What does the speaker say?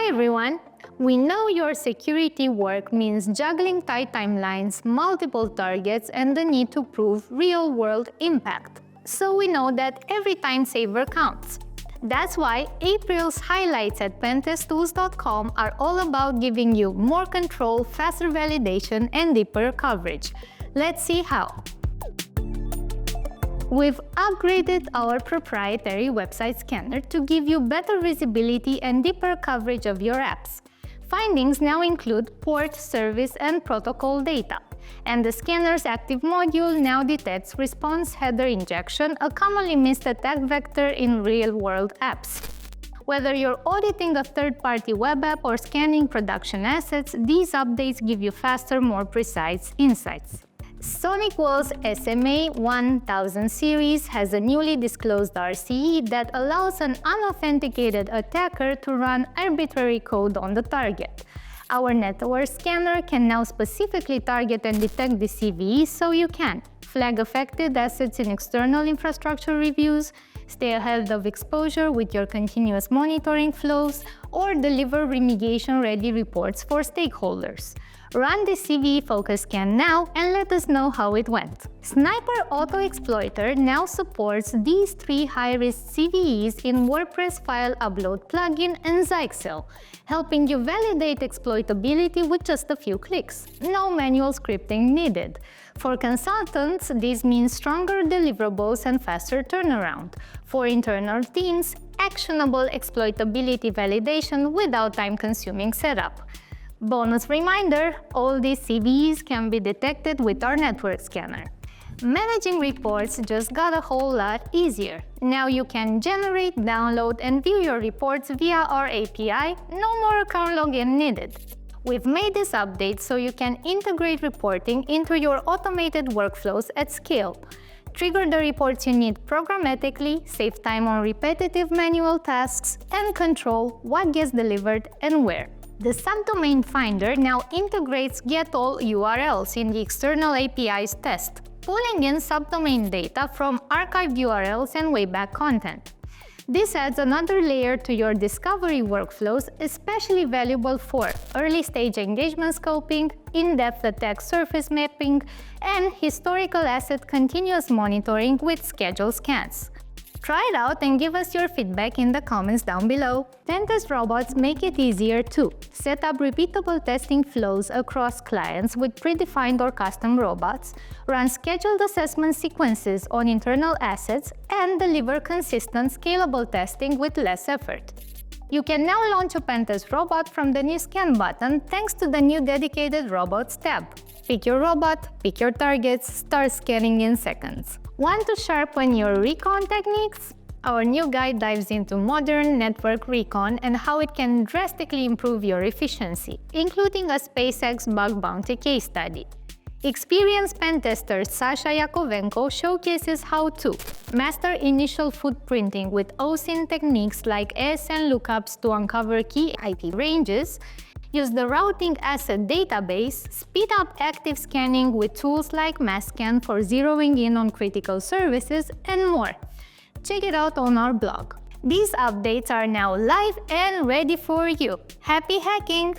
Hi everyone! We know your security work means juggling tight timelines, multiple targets, and the need to prove real-world impact. So we know that every time saver counts. That's why April's highlights at Pentest-Tools.com are all about giving you more control, faster validation, and deeper coverage. Let's see how. We've upgraded our proprietary website scanner to give you better visibility and deeper coverage of your apps. Findings now include port, service, and protocol data. And the scanner's active module now detects response header injection, a commonly missed attack vector in real-world apps. Whether you're auditing a third-party web app or scanning production assets, these updates give you faster, more precise insights. SonicWall's SMA 1000 series has a newly disclosed RCE that allows an unauthenticated attacker to run arbitrary code on the target. Our network scanner can now specifically target and detect the CVEs, so you can flag affected assets in external infrastructure reviews, stay ahead of exposure with your continuous monitoring flows, or deliver remediation-ready reports for stakeholders. Run the CVE focus scan now and let us know how it went. Sniper Auto Exploiter now supports these three high-risk CVEs in WordPress File Upload plugin and Zyxel, helping you validate exploitability with just a few clicks. No manual scripting needed. For consultants, this means stronger deliverables and faster turnaround. For internal teams, actionable exploitability validation without time-consuming setup. Bonus reminder, all these CVEs can be detected with our network scanner. Managing reports just got a whole lot easier. Now you can generate, download, and view your reports via our API, no more account login needed. We've made this update so you can integrate reporting into your automated workflows at scale. Trigger the reports you need programmatically, save time on repetitive manual tasks, and control what gets delivered and where. The Subdomain Finder now integrates get-all URLs in the external API's test, pulling in subdomain data from archived URLs and Wayback content. This adds another layer to your discovery workflows, especially valuable for early-stage engagement scoping, in-depth attack surface mapping, and historical asset continuous monitoring with scheduled scans. Try it out and give us your feedback in the comments down below. Pentest Robots make it easier too. Set up repeatable testing flows across clients with predefined or custom robots, run scheduled assessment sequences on internal assets, and deliver consistent, scalable testing with less effort. You can now launch a Pentest robot from the new Scan button thanks to the new dedicated Robots tab. Pick your robot, pick your targets, start scanning in seconds. Want to sharpen your recon techniques? Our new guide dives into modern network recon and how it can drastically improve your efficiency, including a SpaceX bug bounty case study. Experienced pen tester Sasha Yakovenko showcases how to master initial footprinting with OSINT techniques like ASN lookups to uncover key IP ranges, use the routing asset database, speed up active scanning with tools like MassScan for zeroing in on critical services, and more. Check it out on our blog. These updates are now live and ready for you. Happy hacking!